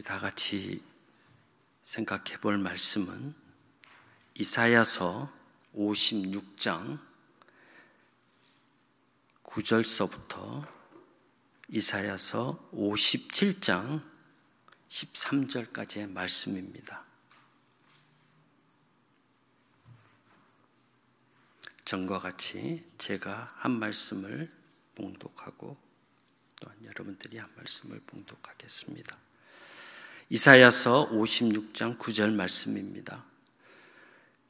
다 같이 생각해 볼 말씀은 이사야서 56장 9절서부터 이사야서 57장 13절까지의 말씀입니다. 전과 같이 제가 한 말씀을 봉독하고 또한 여러분들이 한 말씀을 봉독하겠습니다. 이사야서 56장 9절 말씀입니다.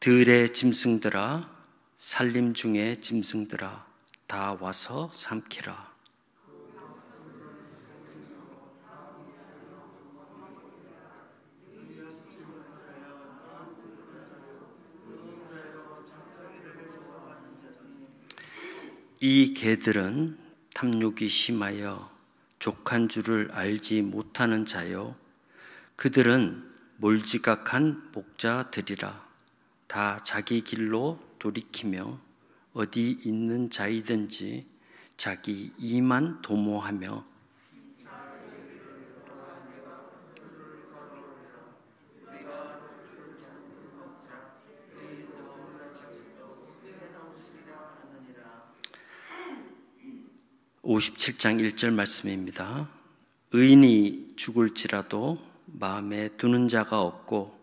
들의 짐승들아, 산림 중의 짐승들아, 다 와서 삼키라. 이 개들은 탐욕이 심하여 족한 줄을 알지 못하는 자요, 그들은 몰지각한 목자들이라. 다 자기 길로 돌이키며 어디 있는 자이든지 자기 이만 도모하며 57장 1절 말씀입니다. 의인이 죽을지라도 마음에 두는 자가 없고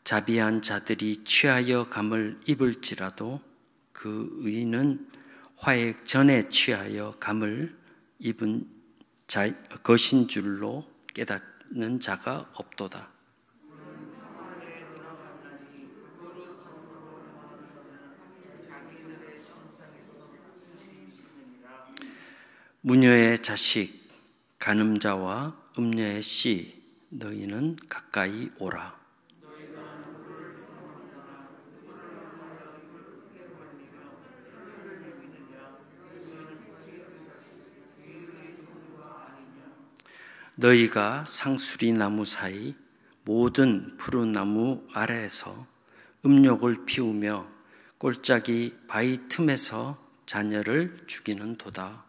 자비한 자들이 취하여 감을 입을지라도 그 의인은 화액 전에 취하여 감을 입은 것인 줄로 깨닫는 자가 없도다. 무녀의 자식, 간음자와 음녀의 씨, 너희는 가까이 오라. 너희가 상수리 나무 사이 모든 푸른 나무 아래에서 음욕을 피우며 꼴짝이 바위 틈에서 자녀를 죽이는 도다.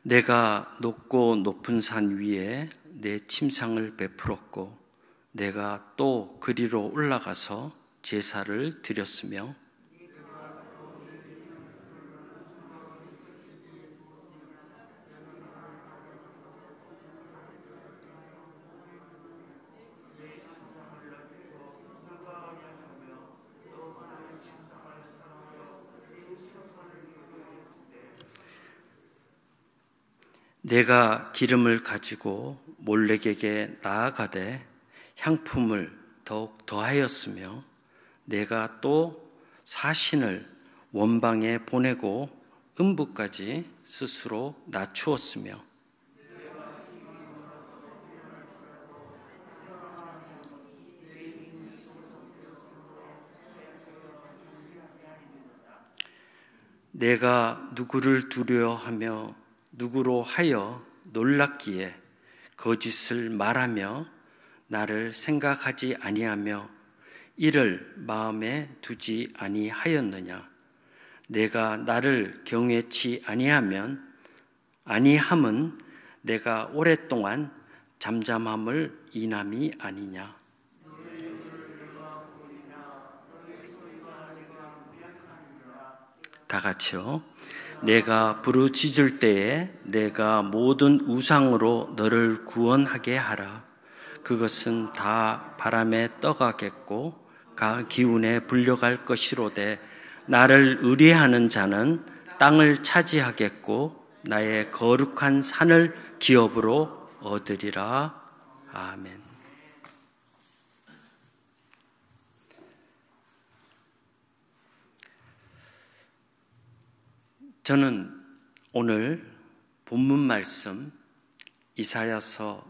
내가 높고 높은 산 위에 내 침상을 베풀었고 내가 또 그리로 올라가서 제사를 드렸으며 내가 기름을 가지고 몰렉에게 나아가되 향품을 더욱 더하였으며 내가 또 사신을 원방에 보내고 음부까지 스스로 낮추었으며 내가 누구를 두려워하며 누구로 하여 놀랐기에 거짓을 말하며 나를 생각하지 아니하며 이를 마음에 두지 아니하였느냐. 내가 나를 경외치 아니함은 내가 오랫동안 잠잠함을 인함이 아니냐. 다 같이요. 내가 부르짖을 때에 내가 모든 우상으로 너를 구원하게 하라. 그것은 다 바람에 떠가겠고 기운에 불려갈 것이로되 나를 의뢰하는 자는 땅을 차지하겠고 나의 거룩한 산을 기업으로 얻으리라. 아멘. 저는 오늘 본문 말씀 이사야서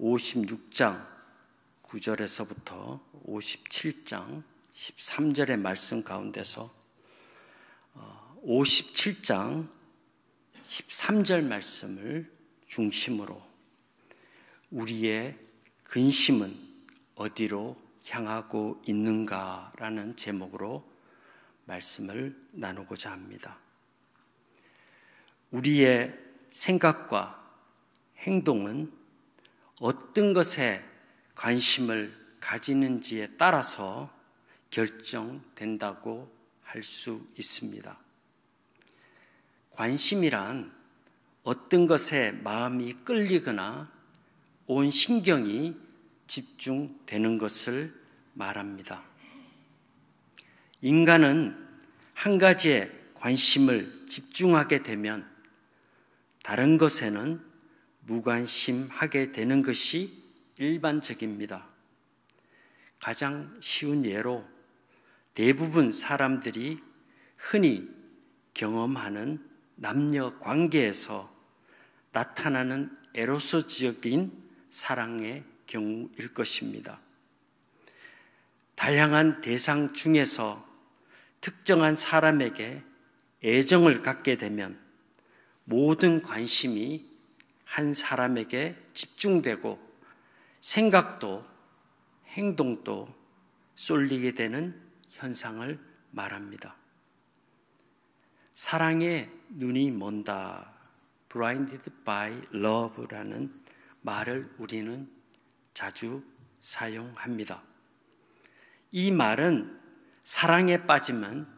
56장 9절에서부터 57장 13절의 말씀 가운데서 57장 13절 말씀을 중심으로 우리의 근심은 어디로 향하고 있는가라는 제목으로 말씀을 나누고자 합니다. 우리의 생각과 행동은 어떤 것에 관심을 가지는지에 따라서 결정된다고 할 수 있습니다. 관심이란 어떤 것에 마음이 끌리거나 온 신경이 집중되는 것을 말합니다. 인간은 한 가지에 관심을 집중하게 되면 다른 것에는 무관심하게 되는 것이 일반적입니다. 가장 쉬운 예로 대부분 사람들이 흔히 경험하는 남녀 관계에서 나타나는 에로스적인 사랑의 경우일 것입니다. 다양한 대상 중에서 특정한 사람에게 애정을 갖게 되면 모든 관심이 한 사람에게 집중되고 생각도 행동도 쏠리게 되는 현상을 말합니다. 사랑에 눈이 먼다, blinded by love라는 말을 우리는 자주 사용합니다. 이 말은 사랑에 빠지면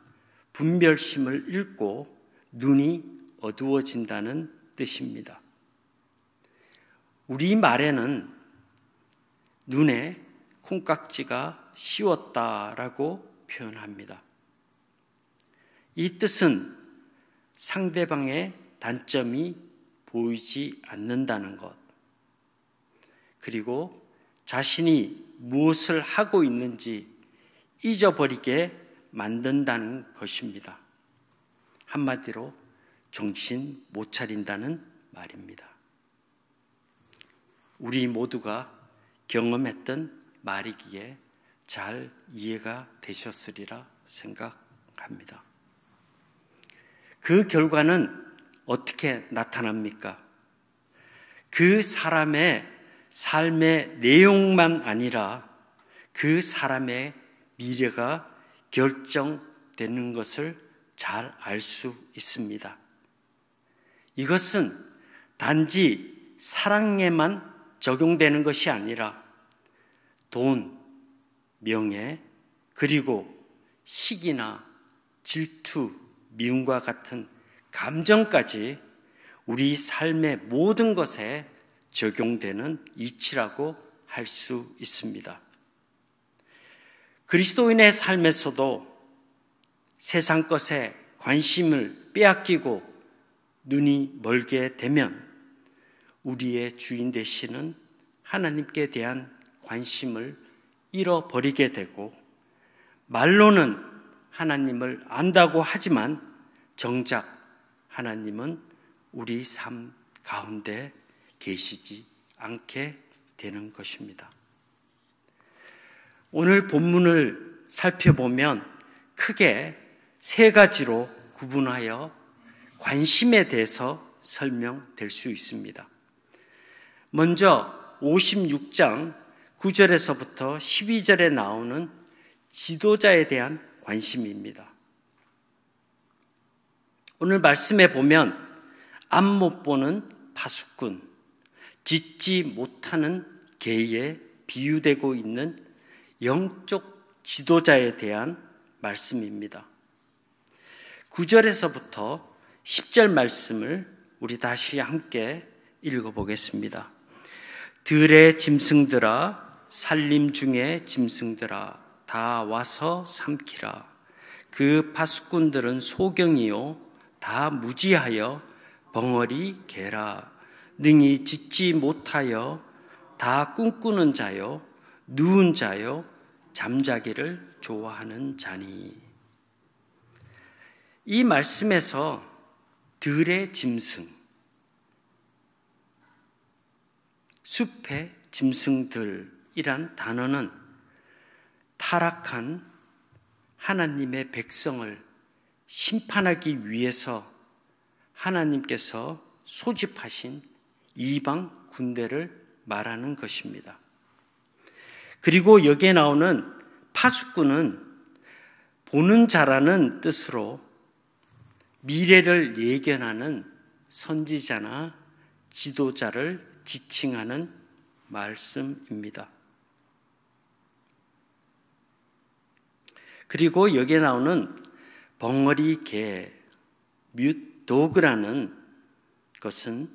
분별심을 잃고 눈이 어두워진다는 뜻입니다. 우리말에는 눈에 콩깍지가 씌웠다라고 표현합니다. 이 뜻은 상대방의 단점이 보이지 않는다는 것, 그리고 자신이 무엇을 하고 있는지 잊어버리게 만든다는 것입니다. 한마디로 정신 못 차린다는 말입니다. 우리 모두가 경험했던 말이기에 잘 이해가 되셨으리라 생각합니다. 그 결과는 어떻게 나타납니까? 그 사람의 삶의 내용만 아니라 그 사람의 미래가 결정되는 것을 잘 알 수 있습니다. 이것은 단지 사랑에만 적용되는 것이 아니라 돈, 명예, 그리고 시기나 질투, 미움과 같은 감정까지 우리 삶의 모든 것에 적용되는 이치라고 할 수 있습니다. 그리스도인의 삶에서도 세상 것에 관심을 빼앗기고 눈이 멀게 되면 우리의 주인 되시는 하나님께 대한 관심을 잃어버리게 되고 말로는 하나님을 안다고 하지만 정작 하나님은 우리 삶 가운데 계시지 않게 되는 것입니다. 오늘 본문을 살펴보면 크게 세 가지로 구분하여 관심에 대해서 설명될 수 있습니다. 먼저 56장 9절에서부터 12절에 나오는 지도자에 대한 관심입니다. 오늘 말씀에 보면 앞 못 보는 파수꾼, 짓지 못하는 개에 비유되고 있는 영적 지도자에 대한 말씀입니다. 9절에서부터 10절 말씀을 우리 다시 함께 읽어보겠습니다. 들의 짐승들아, 산림 중에 짐승들아, 다 와서 삼키라. 그 파수꾼들은 소경이요 다 무지하여 벙어리 개라. 능히 짓지 못하여 다 꿈꾸는 자요 누운 자요 잠자기를 좋아하는 자니. 이 말씀에서 들의 짐승, 숲의 짐승들이란 단어는 타락한 하나님의 백성을 심판하기 위해서 하나님께서 소집하신 이방 군대를 말하는 것입니다. 그리고 여기에 나오는 파수꾼은 보는 자라는 뜻으로 미래를 예견하는 선지자나 지도자를 지칭하는 말씀입니다. 그리고 여기에 나오는 벙어리 개, 뮤도그라는 것은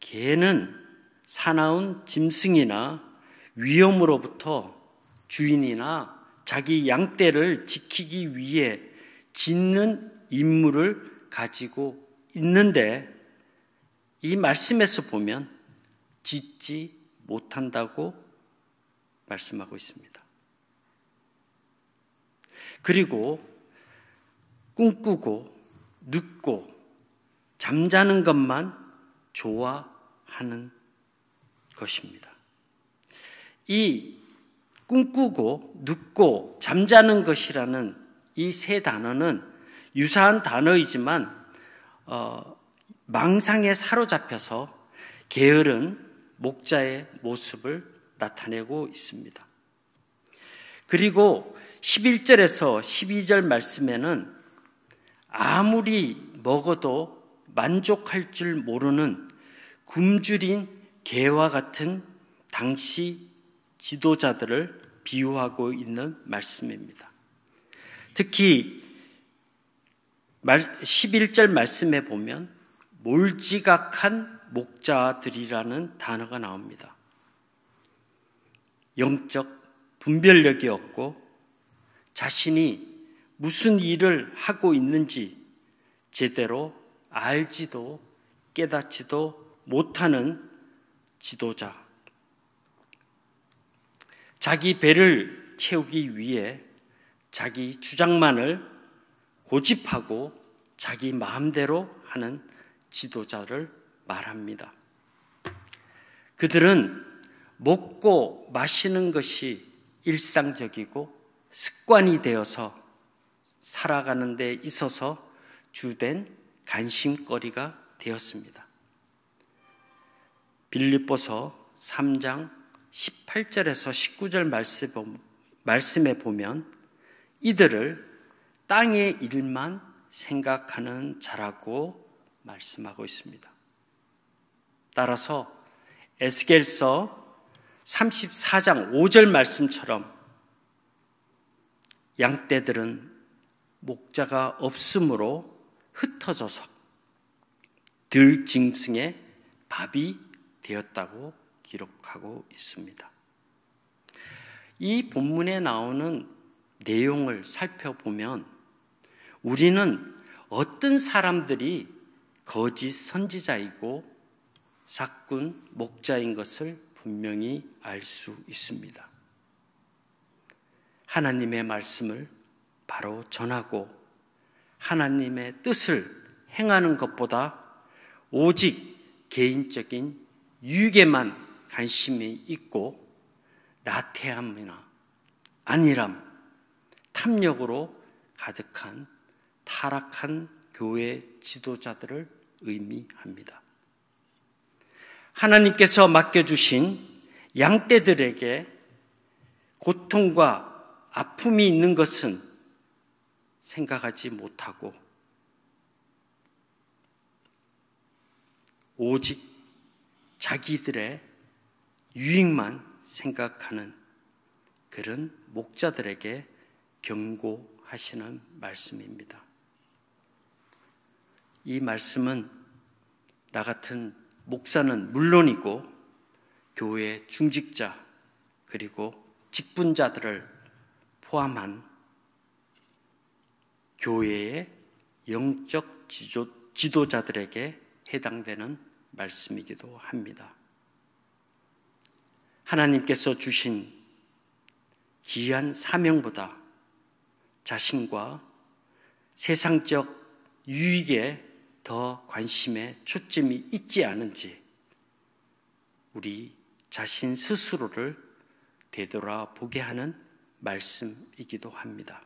개는 사나운 짐승이나 위험으로부터 주인이나 자기 양떼를 지키기 위해 짖는 임무를 가지고 있는데 이 말씀에서 보면 짖지 못한다고 말씀하고 있습니다. 그리고 꿈꾸고 눕고 잠자는 것만 좋아하는 것입니다. 이 꿈꾸고 눕고 잠자는 것이라는 이 세 단어는 유사한 단어이지만 망상에 사로잡혀서 게으른 목자의 모습을 나타내고 있습니다. 그리고 11절에서 12절 말씀에는 아무리 먹어도 만족할 줄 모르는 굶주린 개와 같은 당시 지도자들을 비유하고 있는 말씀입니다. 특히 11절 말씀에 보면 몰지각한 목자들이라는 단어가 나옵니다. 영적 분별력이 없고 자신이 무슨 일을 하고 있는지 제대로 알지도 깨닫지도 못하는 지도자. 자기 배를 채우기 위해 자기 주장만을 고집하고 자기 마음대로 하는 지도자를 말합니다. 그들은 먹고 마시는 것이 일상적이고 습관이 되어서 살아가는 데 있어서 주된 관심거리가 되었습니다. 빌립보서 3장 18절에서 19절 말씀에 보면 이들을 땅의 일만 생각하는 자라고 말씀하고 있습니다. 따라서 에스겔서 34장 5절 말씀처럼 양떼들은 목자가 없으므로 흩어져서 들짐승의 밥이 되었다고 기록하고 있습니다. 이 본문에 나오는 내용을 살펴보면 우리는 어떤 사람들이 거짓 선지자이고 사꾼 목자인 것을 분명히 알 수 있습니다. 하나님의 말씀을 바로 전하고 하나님의 뜻을 행하는 것보다 오직 개인적인 유익에만 관심이 있고 나태함이나 안일함, 탐욕으로 가득한 타락한 교회 지도자들을 의미합니다. 하나님께서 맡겨주신 양떼들에게 고통과 아픔이 있는 것은 생각하지 못하고 오직 자기들의 유익만 생각하는 그런 목자들에게 경고하시는 말씀입니다. 이 말씀은 나 같은 목사는 물론이고 교회 중직자 그리고 직분자들을 포함한 교회의 영적 지도자들에게 해당되는 말씀이기도 합니다. 하나님께서 주신 귀한 사명보다 자신과 세상적 유익에 더 관심에 초점이 있지 않은지 우리 자신 스스로를 되돌아보게 하는 말씀이기도 합니다.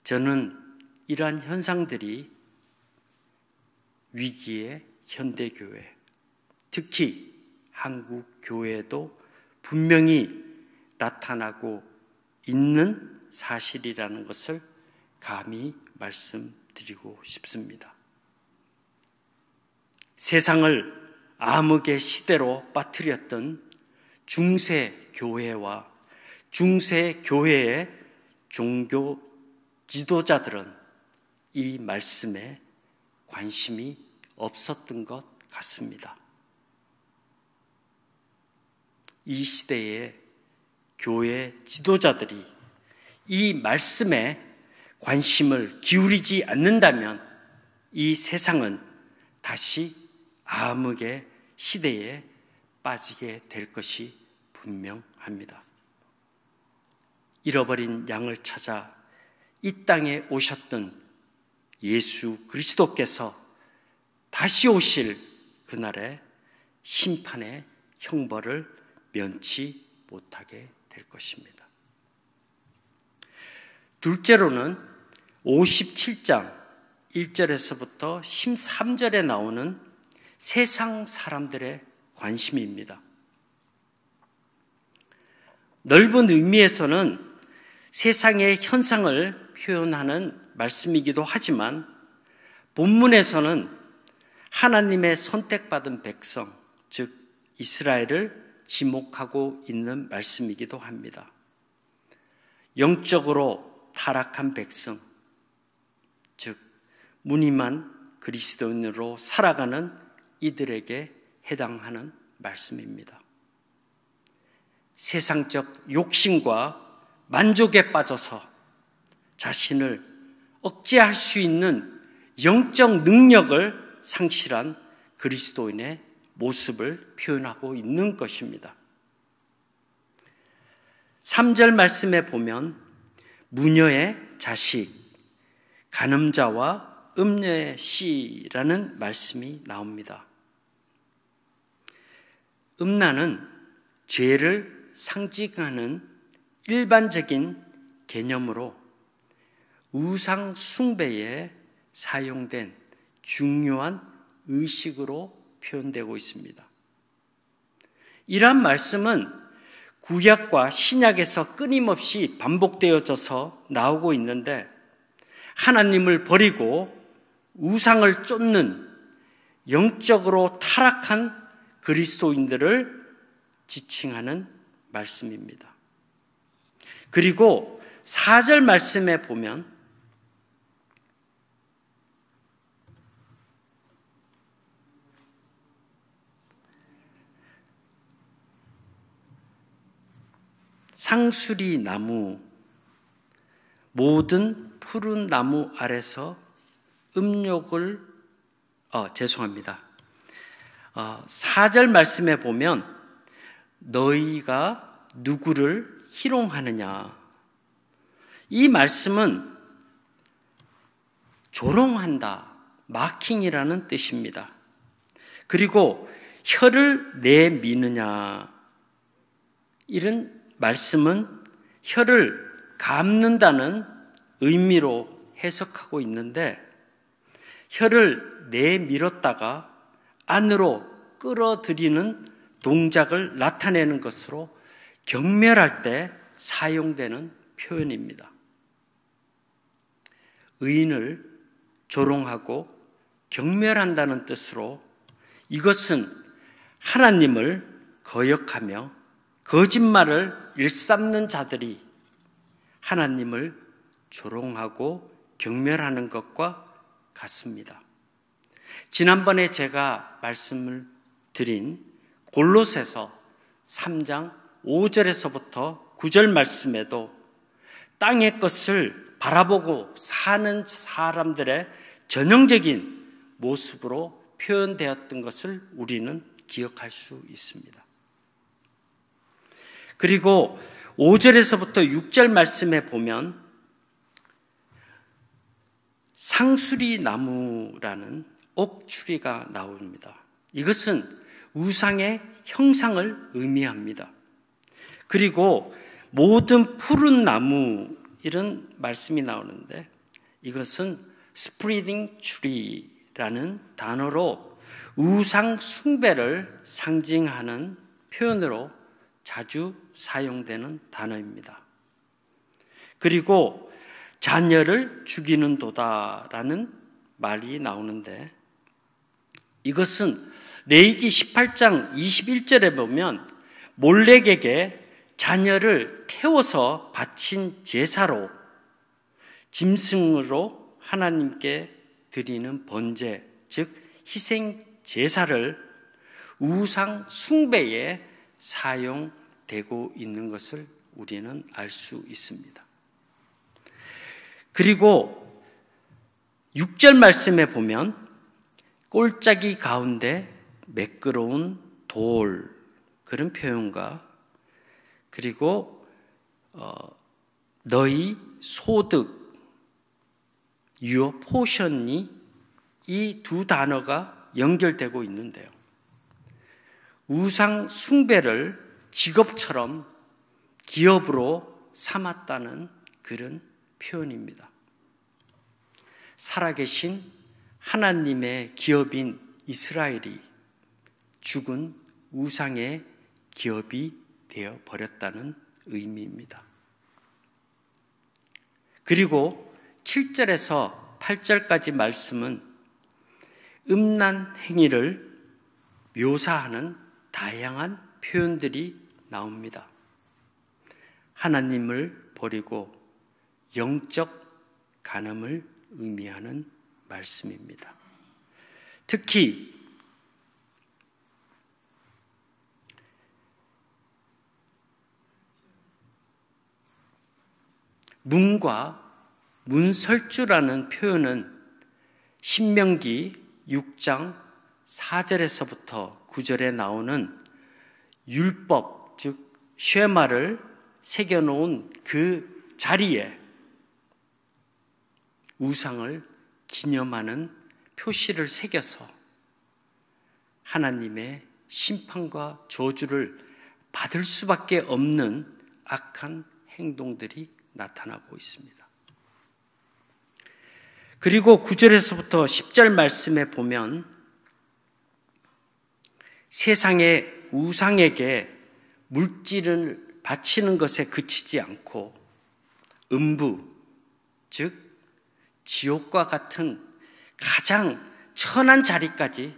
저는 이러한 현상들이 위기의 현대교회, 특히 한국 교회에도 분명히 나타나고 있는 사실이라는 것을 감히 말씀드리고 싶습니다. 세상을 암흑의 시대로 빠뜨렸던 중세 교회와 중세 교회의 종교 지도자들은 이 말씀에 관심이 없었던 것 같습니다. 이 시대의 교회 지도자들이 이 말씀에 관심을 기울이지 않는다면 이 세상은 다시 암흑의 시대에 빠지게 될 것이 분명합니다. 잃어버린 양을 찾아 이 땅에 오셨던 예수 그리스도께서 다시 오실 그날의 심판의 형벌을 면치 못하게 될 것입니다. 둘째로는 57장 1절에서부터 13절에 나오는 세상 사람들의 관심입니다. 넓은 의미에서는 세상의 현상을 표현하는 말씀이기도 하지만 본문에서는 하나님의 선택받은 백성, 즉 이스라엘을 지목하고 있는 말씀이기도 합니다. 영적으로 타락한 백성, 즉 무늬만 그리스도인으로 살아가는 이들에게 해당하는 말씀입니다. 세상적 욕심과 만족에 빠져서 자신을 억제할 수 있는 영적 능력을 상실한 그리스도인의 모습을 표현하고 있는 것입니다. 3절 말씀에 보면 무녀의 자식, 간음자와 음녀의 씨라는 말씀이 나옵니다. 음란은 죄를 상징하는 일반적인 개념으로 우상 숭배에 사용된 중요한 의식으로 표현되고 있습니다. 이러한 말씀은 구약과 신약에서 끊임없이 반복되어져서 나오고 있는데 하나님을 버리고 우상을 쫓는 영적으로 타락한 그리스도인들을 지칭하는 말씀입니다. 그리고 4절 말씀에 보면 상수리 나무, 모든 푸른 나무 아래서 음욕을 4절 말씀에 보면 너희가 누구를 희롱하느냐, 이 말씀은 조롱한다, 마킹이라는 뜻입니다. 그리고 혀를 내미느냐, 이런 말씀은 혀를 감는다는 의미로 해석하고 있는데 혀를 내밀었다가 안으로 끌어들이는 동작을 나타내는 것으로 경멸할 때 사용되는 표현입니다. 의인을 조롱하고 경멸한다는 뜻으로 이것은 하나님을 거역하며 거짓말을 일삼는 자들이 하나님을 조롱하고 경멸하는 것과 같습니다. 지난번에 제가 말씀을 드린 골로새서 3장 5절에서부터 9절 말씀에도 땅의 것을 바라보고 사는 사람들의 전형적인 모습으로 표현되었던 것을 우리는 기억할 수 있습니다. 그리고 5절에서부터 6절 말씀에 보면 상수리 나무라는 옥추리가 나옵니다. 이것은 우상의 형상을 의미합니다. 그리고 모든 푸른 나무, 이런 말씀이 나오는데 이것은 spreading tree라는 단어로 우상 숭배를 상징하는 표현으로 자주 사용되는 단어입니다. 그리고 자녀를 죽이는도다라는 말이 나오는데, 이것은 레위기 18장 21절에 보면 몰렉에게 자녀를 태워서 바친 제사로, 짐승으로 하나님께 드리는 번제, 즉 희생 제사를 우상 숭배에 사용되고 있는 것을 우리는 알 수 있습니다. 그리고 6절 말씀에 보면 꼴짜기 가운데 매끄러운 돌, 그런 표현과, 그리고 너희 소득, your portion이 이 두 단어가 연결되고 있는데요. 우상 숭배를 직업처럼 기업으로 삼았다는 그런 표현입니다. 살아계신 하나님의 기업인 이스라엘이 죽은 우상의 기업이 되어 버렸다는 의미입니다. 그리고 7절에서 8절까지 말씀은 음란 행위를 묘사하는 다양한 표현들이 나옵니다. 하나님을 버리고 영적 간음을 의미하는 말씀입니다. 특히 문과 문설주라는 표현은 신명기 6장 4절에서부터 9절에 나오는 율법, 즉 쉐마를 새겨놓은 그 자리에 우상을 기념하는 표시를 새겨서 하나님의 심판과 저주를 받을 수밖에 없는 악한 행동들이 나타나고 있습니다. 그리고 9절에서부터 10절 말씀에 보면 세상의 우상에게 물질을 바치는 것에 그치지 않고 음부, 즉 지옥과 같은 가장 천한 자리까지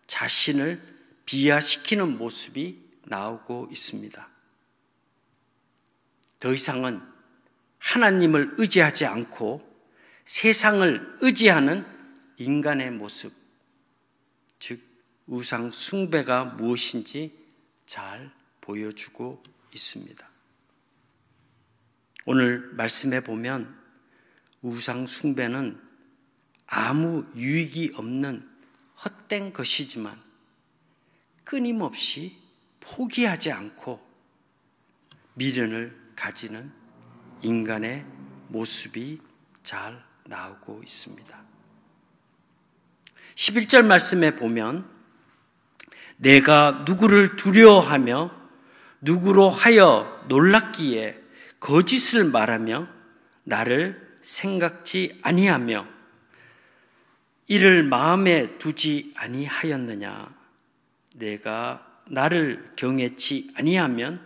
자신을 비하시키는 모습이 나오고 있습니다. 더 이상은 하나님을 의지하지 않고 세상을 의지하는 인간의 모습, 즉 우상 숭배가 무엇인지 잘 보여주고 있습니다. 오늘 말씀해 보면 우상 숭배는 아무 유익이 없는 헛된 것이지만 끊임없이 포기하지 않고 미련을 가지는 인간의 모습이 잘 나오고 있습니다. 11절 말씀에 보면 내가 누구를 두려워하며 누구로 하여 놀랐기에 거짓을 말하며 나를 생각지 아니하며 이를 마음에 두지 아니하였느냐. 내가 나를 경외치 아니함은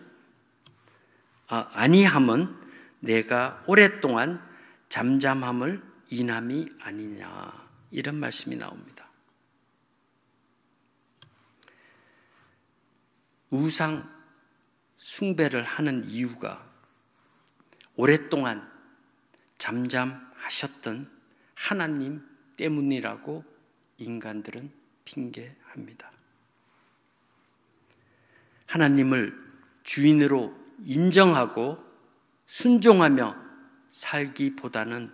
내가 오랫동안 잠잠함을 인함이 아니냐. 이런 말씀이 나옵니다. 우상 숭배를 하는 이유가 오랫동안 잠잠하셨던 하나님 때문이라고 인간들은 핑계합니다. 하나님을 주인으로 인정하고 순종하며 살기보다는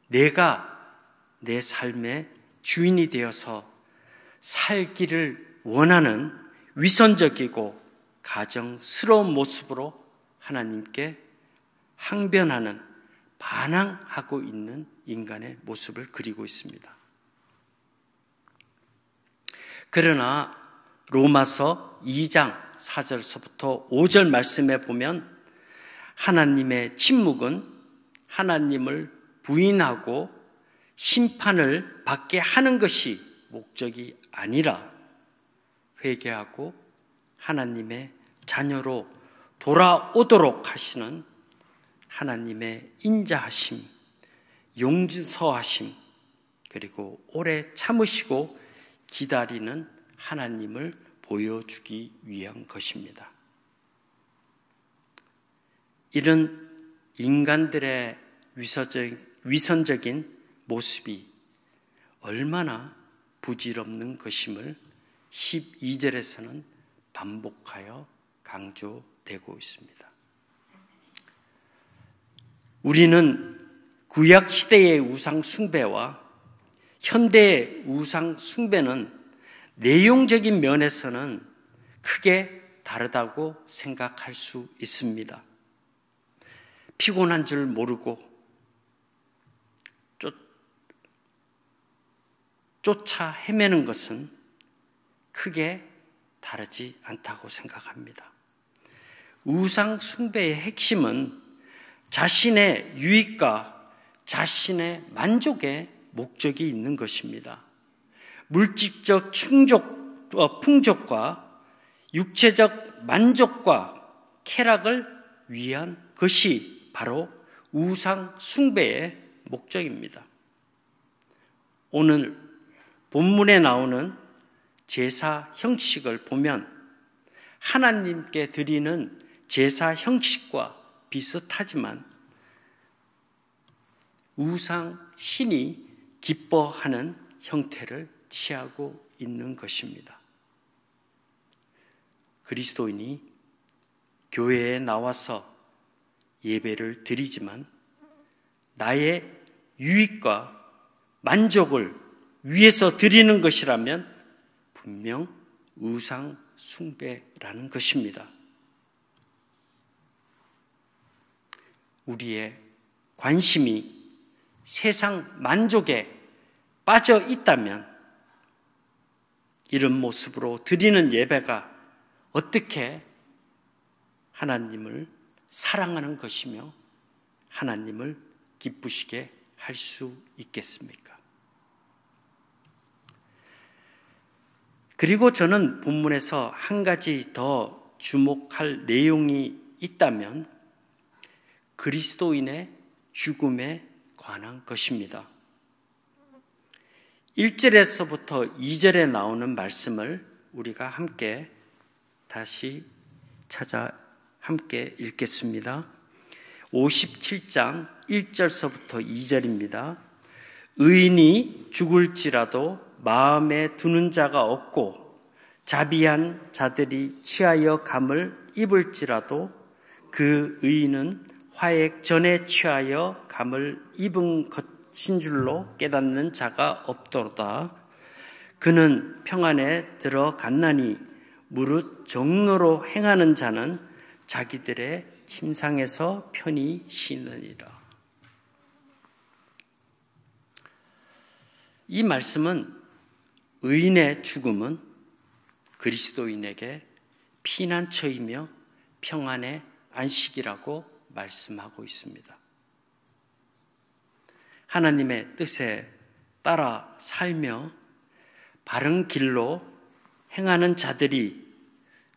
내가 내 삶의 주인이 되어서 살기를 원하는 위선적이고 가정스러운 모습으로 하나님께 항변하는, 반항하고 있는 인간의 모습을 그리고 있습니다. 그러나 로마서 2장 4절서부터 5절 말씀에 보면 하나님의 침묵은 하나님을 부인하고 심판을 받게 하는 것이 목적이 아니라 회개하고 하나님의 자녀로 돌아오도록 하시는 하나님의 인자하심, 용서하심, 그리고 오래 참으시고 기다리는 하나님을 보여주기 위한 것입니다. 이런 인간들의 위선적인 모습이 얼마나 부질없는 것임을 12절에서는 반복하여 강조되고 있습니다. 우리는 구약 시대의 우상 숭배와 현대의 우상 숭배는 내용적인 면에서는 크게 다르다고 생각할 수 있습니다. 피곤한 줄 모르고 쫓아 헤매는 것은 크게 다르지 않다고 생각합니다. 우상 숭배의 핵심은 자신의 유익과 자신의 만족의 목적이 있는 것입니다. 물질적 풍족과 육체적 만족과 쾌락을 위한 것이 바로 우상 숭배의 목적입니다. 오늘 본문에 나오는 제사 형식을 보면 하나님께 드리는 제사 형식과 비슷하지만 우상 신이 기뻐하는 형태를 취하고 있는 것입니다. 그리스도인이 교회에 나와서 예배를 드리지만 나의 유익과 만족을 위해서 드리는 것이라면 분명 우상 숭배라는 것입니다. 우리의 관심이 세상 만족에 빠져 있다면 이런 모습으로 드리는 예배가 어떻게 하나님을 사랑하는 것이며 하나님을 기쁘시게 할 수 있겠습니까? 그리고 저는 본문에서 한 가지 더 주목할 내용이 있다면 그리스도인의 죽음에 관한 것입니다. 1절에서부터 2절에 나오는 말씀을 우리가 함께 다시 함께 읽겠습니다. 57장 1절서부터 2절입니다. 의인이 죽을지라도 마음에 두는 자가 없고 자비한 자들이 취하여 감을 입을지라도 그 의인은 화액 전에 취하여 감을 입은 것인 줄로 깨닫는 자가 없도다. 그는 평안에 들어갔나니 무릇 정로로 행하는 자는 자기들의 침상에서 편히 쉬느니라. 이 말씀은 의인의 죽음은 그리스도인에게 피난처이며 평안의 안식이라고 말씀하고 있습니다. 하나님의 뜻에 따라 살며 바른 길로 행하는 자들이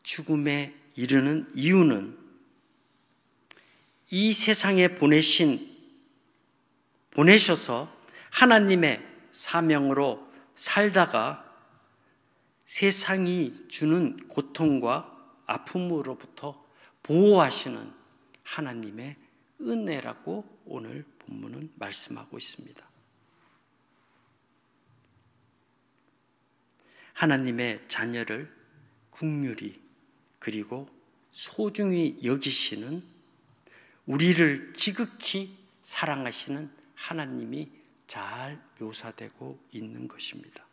죽음에 이르는 이유는 이 세상에 보내셔서 하나님의 사명으로 살다가 세상이 주는 고통과 아픔으로부터 보호하시는 하나님의 은혜라고 오늘 본문은 말씀하고 있습니다. 하나님의 자녀를 긍휼히 그리고 소중히 여기시는 우리를 지극히 사랑하시는 하나님이 잘 묘사되고 있는 것입니다.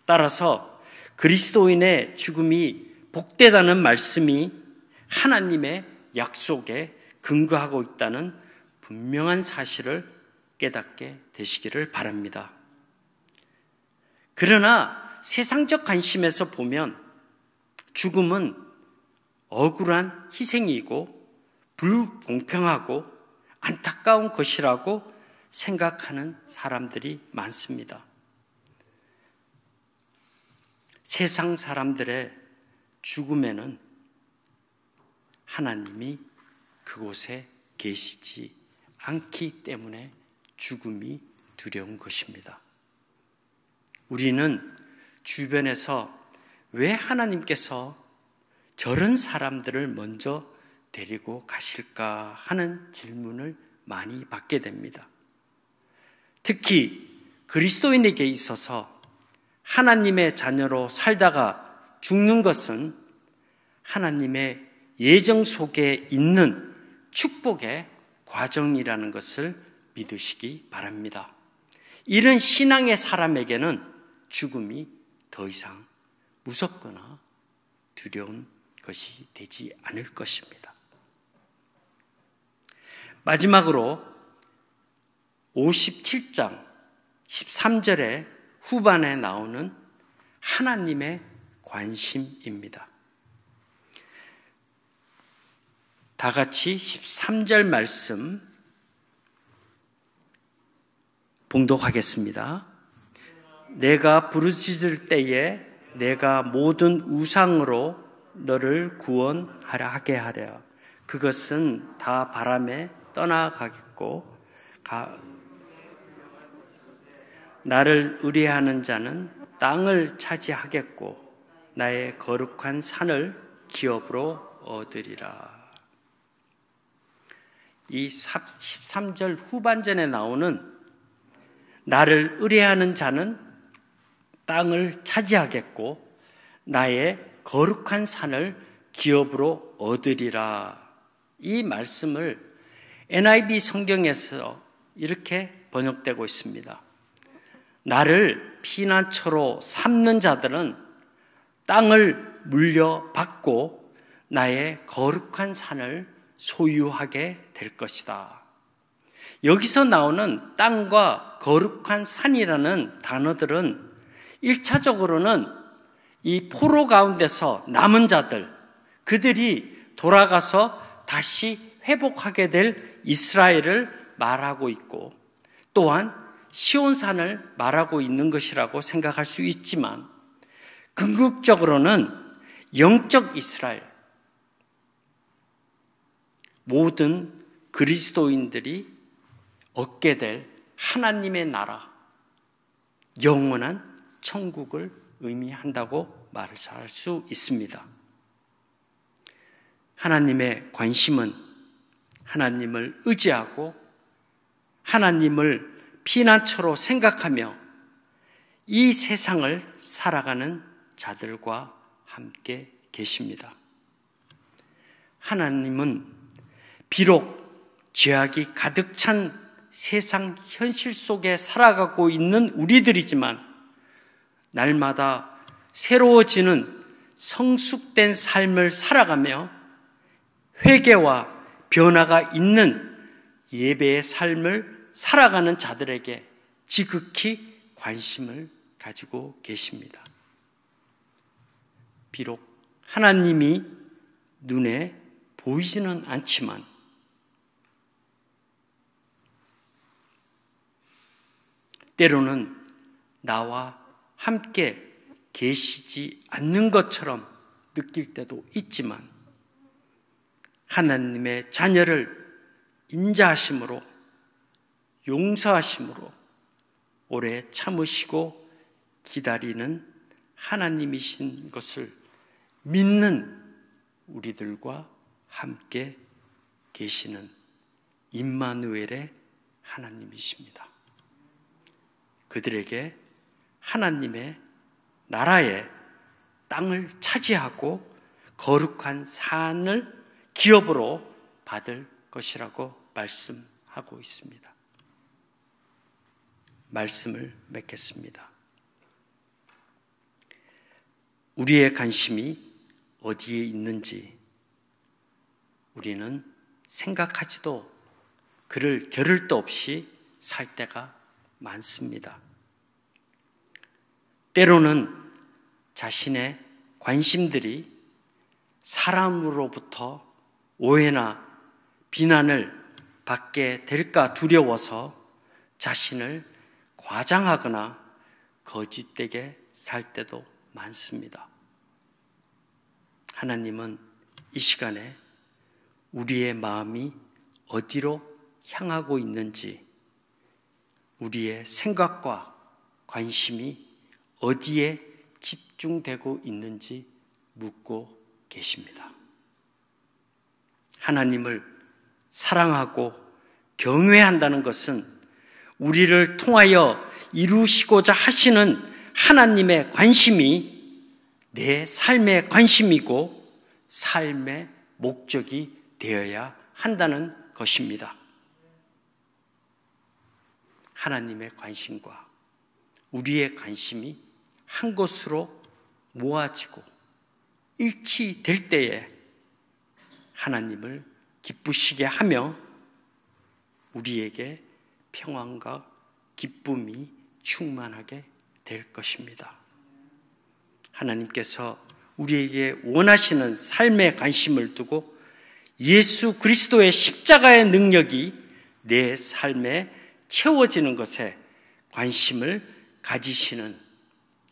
따라서 그리스도인의 죽음이 복되다는 말씀이 하나님의 약속에 근거하고 있다는 분명한 사실을 깨닫게 되시기를 바랍니다. 그러나 세상적 관심에서 보면 죽음은 억울한 희생이고 불공평하고 안타까운 것이라고 생각하는 사람들이 많습니다. 세상 사람들의 죽음에는 하나님이 그곳에 계시지 않기 때문에 죽음이 두려운 것입니다. 우리는 주변에서 왜 하나님께서 저런 사람들을 먼저 데리고 가실까 하는 질문을 많이 받게 됩니다. 특히 그리스도인에게 있어서 하나님의 자녀로 살다가 죽는 것은 하나님의 예정 속에 있는 축복의 과정이라는 것을 믿으시기 바랍니다. 이런 신앙의 사람에게는 죽음이 더 이상 무섭거나 두려운 것이 되지 않을 것입니다. 마지막으로 57장 13절의 후반에 나오는 하나님의 관심입니다. 다 같이 13절 말씀 봉독하겠습니다. 내가 부르짖을 때에 내가 모든 우상으로 너를 구원하게 하랴. 그것은 다 바람에 떠나가겠고 나를 의뢰하는 자는 땅을 차지하겠고 나의 거룩한 산을 기업으로 얻으리라. 이 13절 후반전에 나오는 나를 의뢰하는 자는 땅을 차지하겠고 나의 거룩한 산을 기업으로 얻으리라. 이 말씀을 NIV 성경에서 이렇게 번역되고 있습니다. 나를 피난처로 삼는 자들은 땅을 물려받고 나의 거룩한 산을 소유하게 될 것이다. 여기서 나오는 땅과 거룩한 산이라는 단어들은 1차적으로는 이 포로 가운데서 남은 자들, 그들이 돌아가서 다시 회복하게 될 이스라엘을 말하고 있고, 또한 시온산을 말하고 있는 것이라고 생각할 수 있지만, 궁극적으로는 영적 이스라엘, 모든 그리스도인들이 얻게 될 하나님의 나라, 영원한 천국을 의미한다고 말을 할 수 있습니다. 하나님의 관심은 하나님을 의지하고 하나님을 피난처로 생각하며 이 세상을 살아가는 자들과 함께 계십니다. 하나님은 비록 죄악이 가득 찬 세상 현실 속에 살아가고 있는 우리들이지만 날마다 새로워지는 성숙된 삶을 살아가며 회개와 변화가 있는 예배의 삶을 살아가는 자들에게 지극히 관심을 가지고 계십니다. 비록 하나님이 눈에 보이지는 않지만 때로는 나와 함께 계시지 않는 것처럼 느낄 때도 있지만 하나님의 자녀를 인자하심으로 용서하심으로 오래 참으시고 기다리는 하나님이신 것을 믿는 우리들과 함께 계시는 임마누엘의 하나님이십니다. 그들에게 하나님의 나라의 땅을 차지하고 거룩한 산을 기업으로 받을 것이라고 말씀하고 있습니다. 말씀을 맺겠습니다. 우리의 관심이 어디에 있는지 우리는 생각하지도 그를 겨를도 없이 살 때가 많습니다. 때로는 자신의 관심들이 사람으로부터 오해나 비난을 받게 될까 두려워서 자신을 과장하거나 거짓되게 살 때도 많습니다. 하나님은 이 시간에 우리의 마음이 어디로 향하고 있는지, 우리의 생각과 관심이 어디에 집중되고 있는지 묻고 계십니다. 하나님을 사랑하고 경외한다는 것은 우리를 통하여 이루시고자 하시는 하나님의 관심이 내 삶의 관심이고 삶의 목적이 되어야 한다는 것입니다. 하나님의 관심과 우리의 관심이 한 곳으로 모아지고 일치될 때에 하나님을 기쁘시게 하며 우리에게 평안과 기쁨이 충만하게 될 것입니다. 하나님께서 우리에게 원하시는 삶에 관심을 두고 예수 그리스도의 십자가의 능력이 내 삶에 채워지는 것에 관심을 가지시는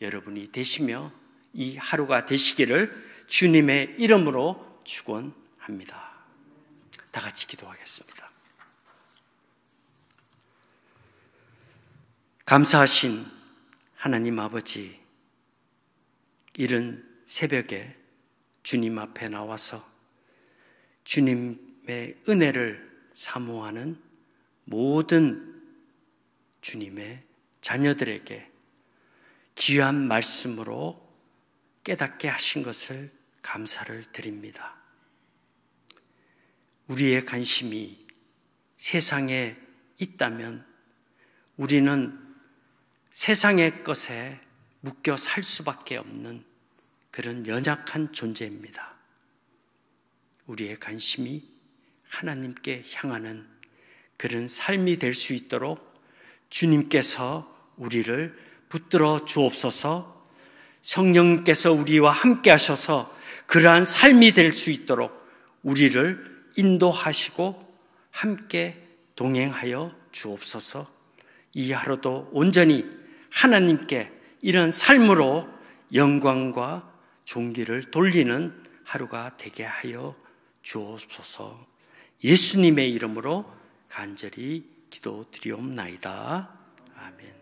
여러분이 되시며 이 하루가 되시기를 주님의 이름으로 축원합니다. 다 같이 기도하겠습니다. 감사하신 하나님 아버지, 이른 새벽에 주님 앞에 나와서 주님의 은혜를 사모하는 모든 주님의 자녀들에게 귀한 말씀으로 깨닫게 하신 것을 감사를 드립니다. 우리의 관심이 세상에 있다면 우리는 세상의 것에 묶여 살 수밖에 없는 그런 연약한 존재입니다. 우리의 관심이 하나님께 향하는 그런 삶이 될 수 있도록 주님께서 우리를 붙들어 주옵소서. 성령께서 우리와 함께 하셔서 그러한 삶이 될 수 있도록 우리를 인도하시고 함께 동행하여 주옵소서. 이 하루도 온전히 하나님께 이런 삶으로 영광과 존귀를 돌리는 하루가 되게 하여 주옵소서. 예수님의 이름으로 간절히 기도드리옵나이다. 아멘.